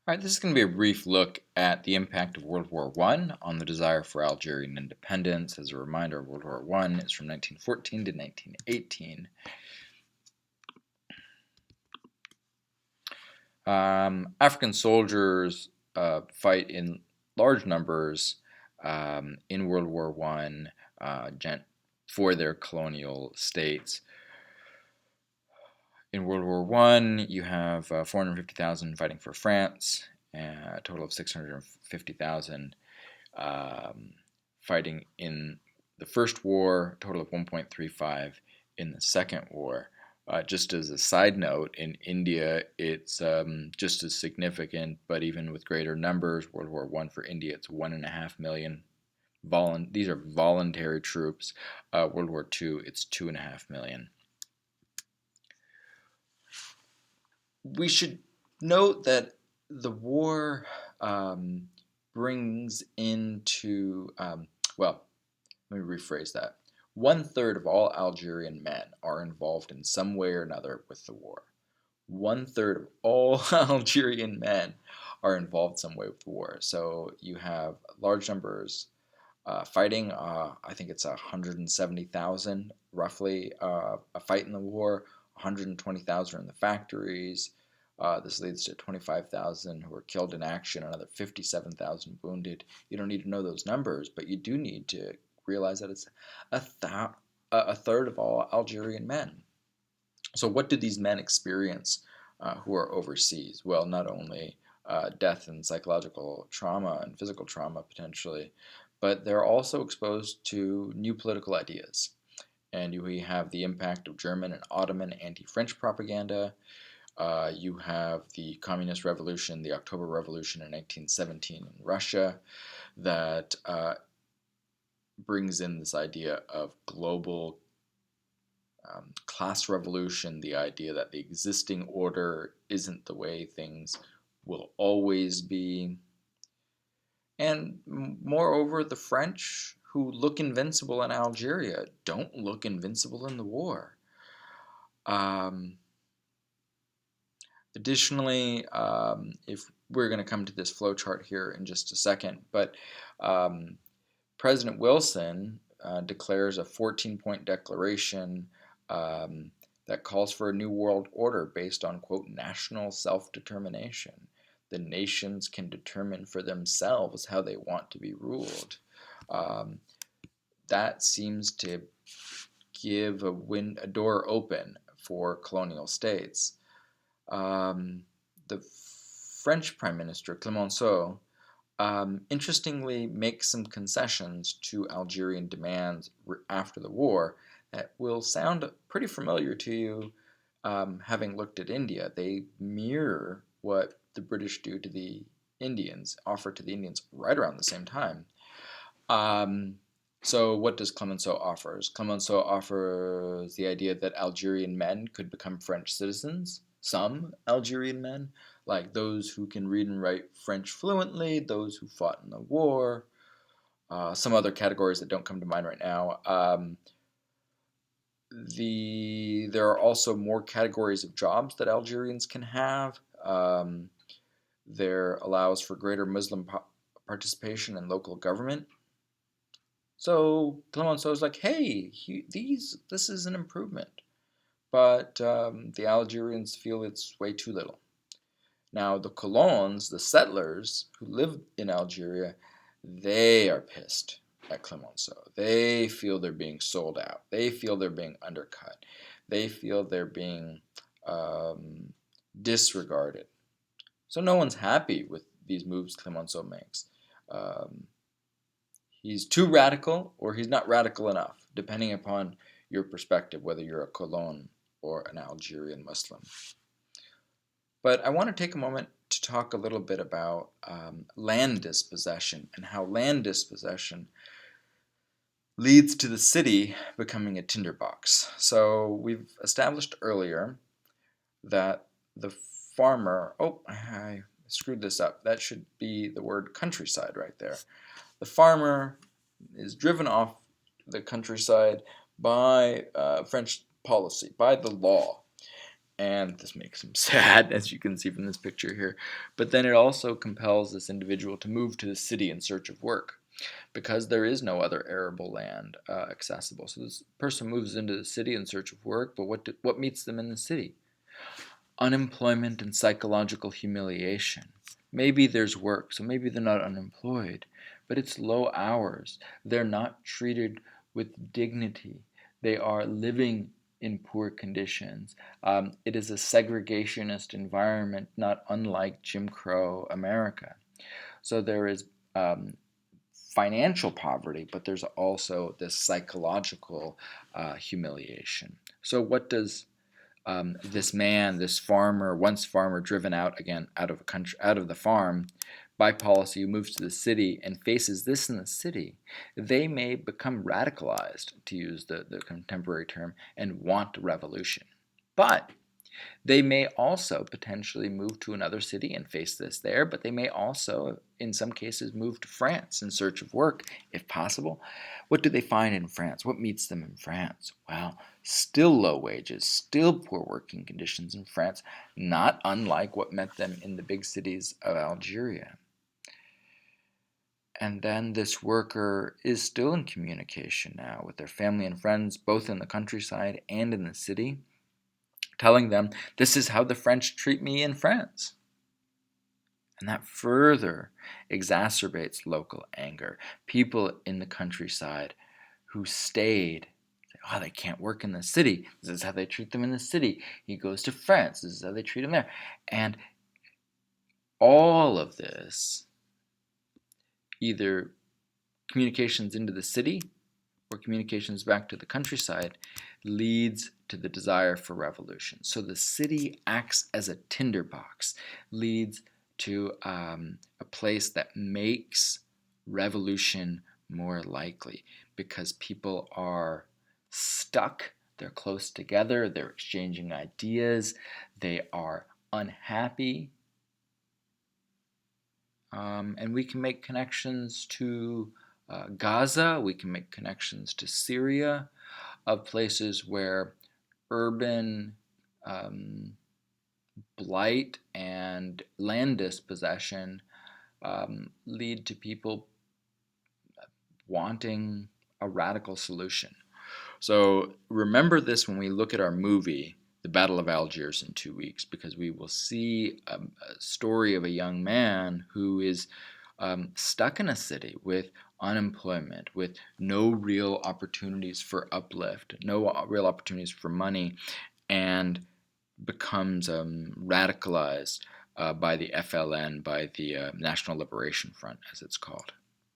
All right, this is going to be a brief look at the impact of World War I on the desire for Algerian independence. As a reminder, World War I is from 1914 to 1918. African soldiers fight in large numbers in World War I for their colonial states. In World War I, you have 450,000 fighting for France, a total of 650,000 fighting in the First War, a total of 1.35 in the Second War. Just as a side note, in India, it's just as significant, but even with greater numbers. World War I for India, it's 1.5 million. These are voluntary troops. World War II, it's 2.5 million. We should note that the war brings into, well, let me rephrase that. 1/3 of all Algerian men are involved in some way or another with the war. 1/3 of all Algerian men are involved some way with the war. So you have large numbers fighting. I think it's 170,000 roughly a fight in the war. 120,000 are in the factories. This leads to 25,000 who are killed in action, another 57,000 wounded. You don't need to know those numbers, but you do need to realize that it's a third of all Algerian men. So what do these men experience who are overseas? Well, not only death and psychological trauma and physical trauma potentially, but they're also exposed to new political ideas. And we have the impact of German and Ottoman anti-French propaganda. You have the Communist Revolution, the October Revolution in 1917 in Russia, that brings in this idea of global class revolution, the idea that the existing order isn't the way things will always be. And moreover, the French, who look invincible in Algeria, don't look invincible in the war. Additionally, if we're going to come to this flowchart here in just a second, but President Wilson declares a 14-point declaration that calls for a new world order based on, quote, national self-determination. The nations can determine for themselves how they want to be ruled. That seems to give a door open for colonial states. The French Prime Minister, Clemenceau, interestingly makes some concessions to Algerian demands after the war that will sound pretty familiar to you having looked at India. They mirror what the British do to the Indians, offer to the Indians right around the same time. So what does Clemenceau offer? Clemenceau offers the idea that Algerian men could become French citizens. Some Algerian men, like those who can read and write French fluently, those who fought in the war, some other categories that don't come to mind right now. There are also more categories of jobs that Algerians can have. There allows for greater Muslim participation in local government. So Clemenceau is like, hey, this is an improvement. But the Algerians feel it's way too little. Now, the colons, the settlers who live in Algeria, they are pissed at Clemenceau. They feel they're being sold out. They feel they're being undercut. They feel they're being disregarded. So no one's happy with these moves Clemenceau makes. He's too radical or he's not radical enough, depending upon your perspective, whether you're a colon or an Algerian Muslim. But I want to take a moment to talk a little bit about land dispossession and how land dispossession leads to the city becoming a tinderbox. So we've established earlier that the farmer, I screwed this up. That should be the word countryside right there. The farmer is driven off the countryside by French policy, by the law. And this makes him sad, as you can see from this picture here. But then it also compels this individual to move to the city in search of work, because there is no other arable land accessible. So this person moves into the city in search of work, but what meets them in the city? Unemployment and psychological humiliation. Maybe there's work, so maybe they're not unemployed, but it's low hours. They're not treated with dignity. They are living in poor conditions. It is a segregationist environment, not unlike Jim Crow America. So there is financial poverty, but there's also this psychological humiliation. So what does this man, this farmer, once farmer, driven out again out of a country, out of the farm by policy, who moves to the city and faces this in the city, they may become radicalized, to use the contemporary term, and want revolution. But they may also potentially move to another city and face this there, but they may also, in some cases, move to France in search of work, if possible. What do they find in France? What meets them in France? Well, still low wages, still poor working conditions in France, not unlike what met them in the big cities of Algeria. And then this worker is still in communication now with their family and friends, both in the countryside and in the city, telling them, this is how the French treat me in France. And that further exacerbates local anger. People in the countryside who stayed say, oh, they can't work in the city. This is how they treat them in the city. He goes to France. This is how they treat him there. And all of this, either communications into the city or communications back to the countryside, leads to the desire for revolution. So the city acts as a tinderbox, leads to a place that makes revolution more likely, because people are stuck, they're close together, they're exchanging ideas, they are unhappy. And we can make connections to Gaza, we can make connections to Syria, of places where urban blight and land dispossession lead to people wanting a radical solution. So remember this when we look at our movie, The Battle of Algiers, in 2 weeks, because we will see a story of a young man who is stuck in a city with unemployment, with no real opportunities for uplift, no real opportunities for money, and becomes radicalized by the FLN, by the National Liberation Front, as it's called.